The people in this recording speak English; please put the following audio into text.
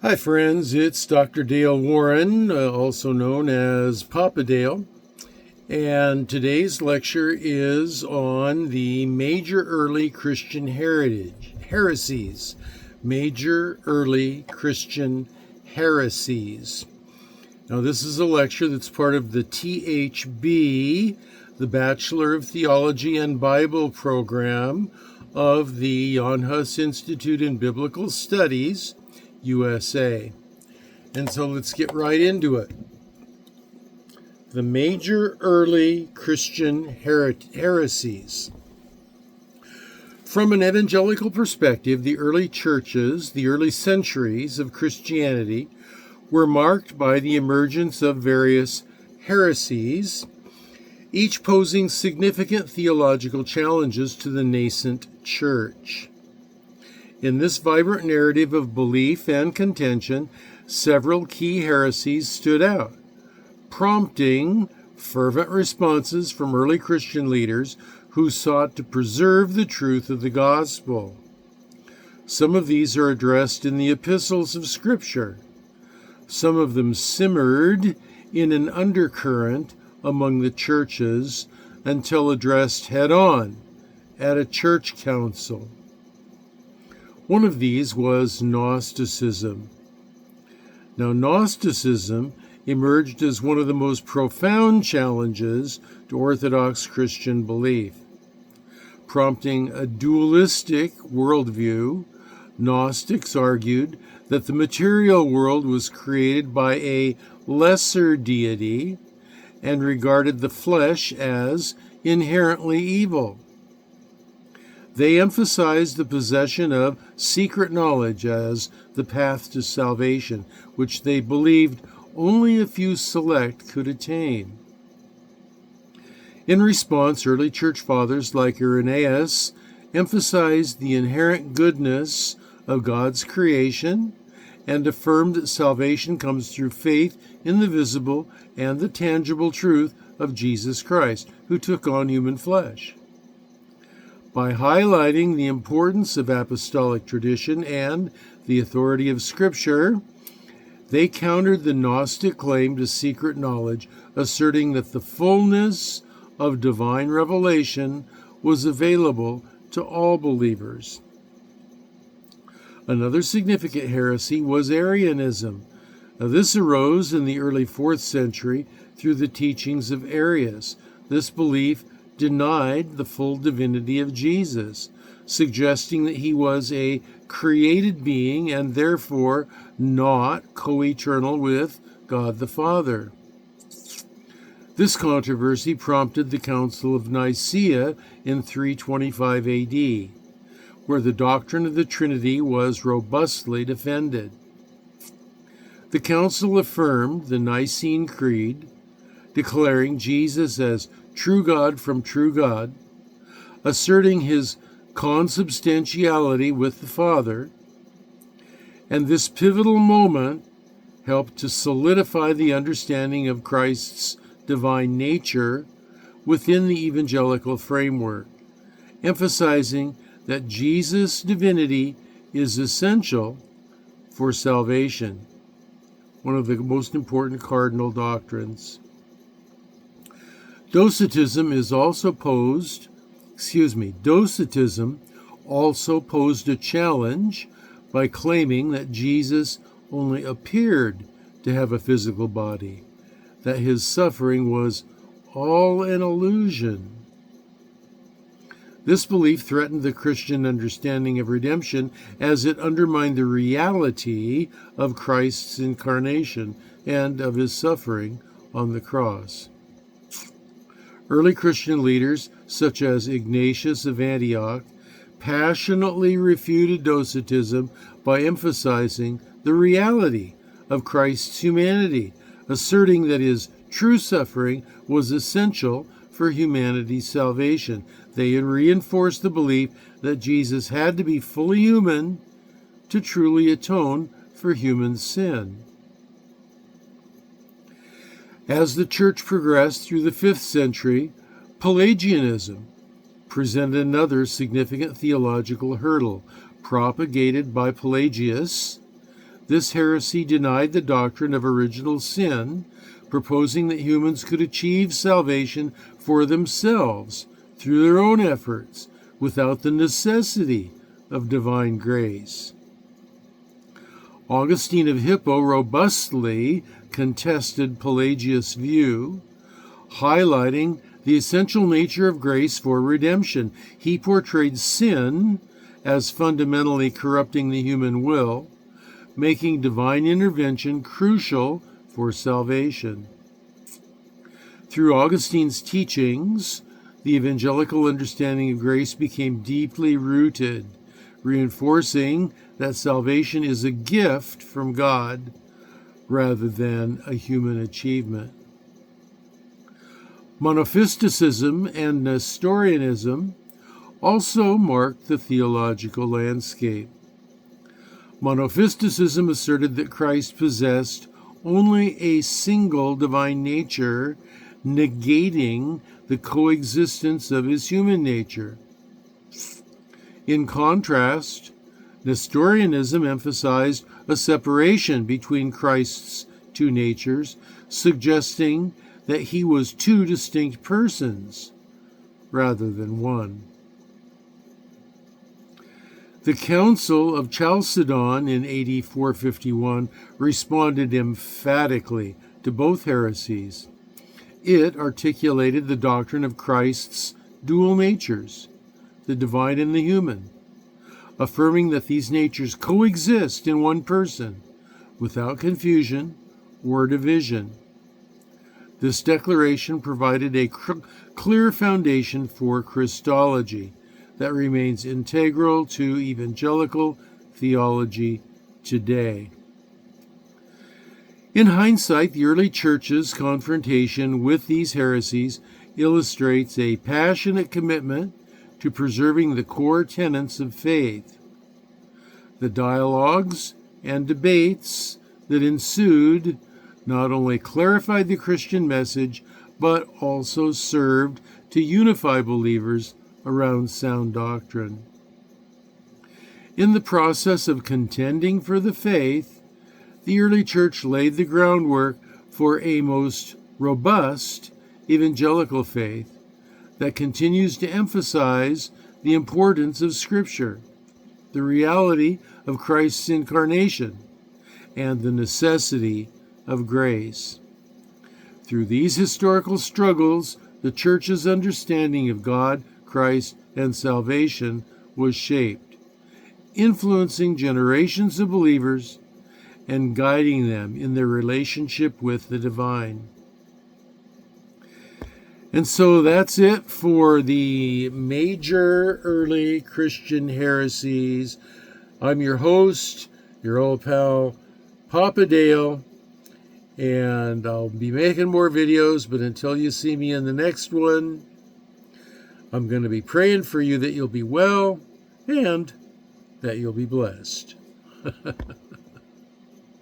Hi friends, it's Dr. Dale Warren, also known as Papa Dale, and today's lecture is on the major early Christian heresies. Major early Christian heresies. Now this is a lecture that's part of the ThB, the Bachelor of Theology and Bible program of the Jan Hus Institute in Biblical Studies, USA. And so let's get right into it. The major early Christian heresies. From an evangelical perspective, the early churches, the early centuries of Christianity, were marked by the emergence of various heresies, each posing significant theological challenges to the nascent church. In this vibrant narrative of belief and contention, several key heresies stood out, prompting fervent responses from early Christian leaders who sought to preserve the truth of the gospel. Some of these are addressed in the epistles of Scripture. Some of them simmered in an undercurrent among the churches until addressed head-on at a church council. One of these was Gnosticism. Now, Gnosticism emerged as one of the most profound challenges to Orthodox Christian belief. Prompting a dualistic worldview, Gnostics argued that the material world was created by a lesser deity and regarded the flesh as inherently evil. They emphasized the possession of secret knowledge as the path to salvation, which they believed only a few select could attain. In response, early church fathers like Irenaeus emphasized the inherent goodness of God's creation and affirmed that salvation comes through faith in the visible and the tangible truth of Jesus Christ, who took on human flesh. By highlighting the importance of apostolic tradition and the authority of Scripture, they countered the Gnostic claim to secret knowledge, asserting that the fullness of divine revelation was available to all believers. Another significant heresy was Arianism. Now, this arose in the early 4th century through the teachings of Arius. This belief denied the full divinity of Jesus, suggesting that he was a created being and therefore not co-eternal with God the Father. This controversy prompted the Council of Nicaea in 325 AD, where the doctrine of the Trinity was robustly defended. The Council affirmed the Nicene Creed, declaring Jesus as true God from true God, asserting his consubstantiality with the Father, and this pivotal moment helped to solidify the understanding of Christ's divine nature within the evangelical framework, emphasizing that Jesus' divinity is essential for salvation, one of the most important cardinal doctrines. Docetism also posed a challenge by claiming that Jesus only appeared to have a physical body, that his suffering was all an illusion. This belief threatened the Christian understanding of redemption as it undermined the reality of Christ's incarnation and of his suffering on the cross. Early Christian leaders, such as Ignatius of Antioch, passionately refuted Docetism by emphasizing the reality of Christ's humanity, asserting that his true suffering was essential for humanity's salvation. They reinforced the belief that Jesus had to be fully human to truly atone for human sin. As the church progressed through the 5th century, Pelagianism presented another significant theological hurdle. Propagated by Pelagius, This heresy denied the doctrine of original sin, proposing that humans could achieve salvation for themselves through their own efforts, without the necessity of divine grace. Augustine of Hippo robustly contested Pelagius' view, highlighting the essential nature of grace for redemption. He portrayed sin as fundamentally corrupting the human will, making divine intervention crucial for salvation. Through Augustine's teachings, the evangelical understanding of grace became deeply rooted, reinforcing that salvation is a gift from God rather than a human achievement. Monophysitism and Nestorianism also marked the theological landscape. Monophysitism asserted that Christ possessed only a single divine nature, negating the coexistence of his human nature. In contrast, Nestorianism emphasized a separation between Christ's two natures, suggesting that he was two distinct persons rather than one. The Council of Chalcedon in AD 451 responded emphatically to both heresies. It articulated the doctrine of Christ's dual natures, the divine and the human, affirming that these natures coexist in one person without confusion or division. This declaration provided a clear foundation for Christology that remains integral to evangelical theology today. In hindsight, the early church's confrontation with these heresies illustrates a passionate commitment to preserving the core tenets of faith. The dialogues and debates that ensued not only clarified the Christian message, but also served to unify believers around sound doctrine. In the process of contending for the faith, the early church laid the groundwork for a most robust evangelical faith that continues to emphasize the importance of Scripture, the reality of Christ's incarnation, and the necessity of grace. Through these historical struggles, the church's understanding of God, Christ, and salvation was shaped, influencing generations of believers and guiding them in their relationship with the divine. And so that's it for the major early Christian heresies. I'm your host, your old pal, Papa Dale, and I'll be making more videos, but until you see me in the next one, I'm going to be praying for you that you'll be well and that you'll be blessed.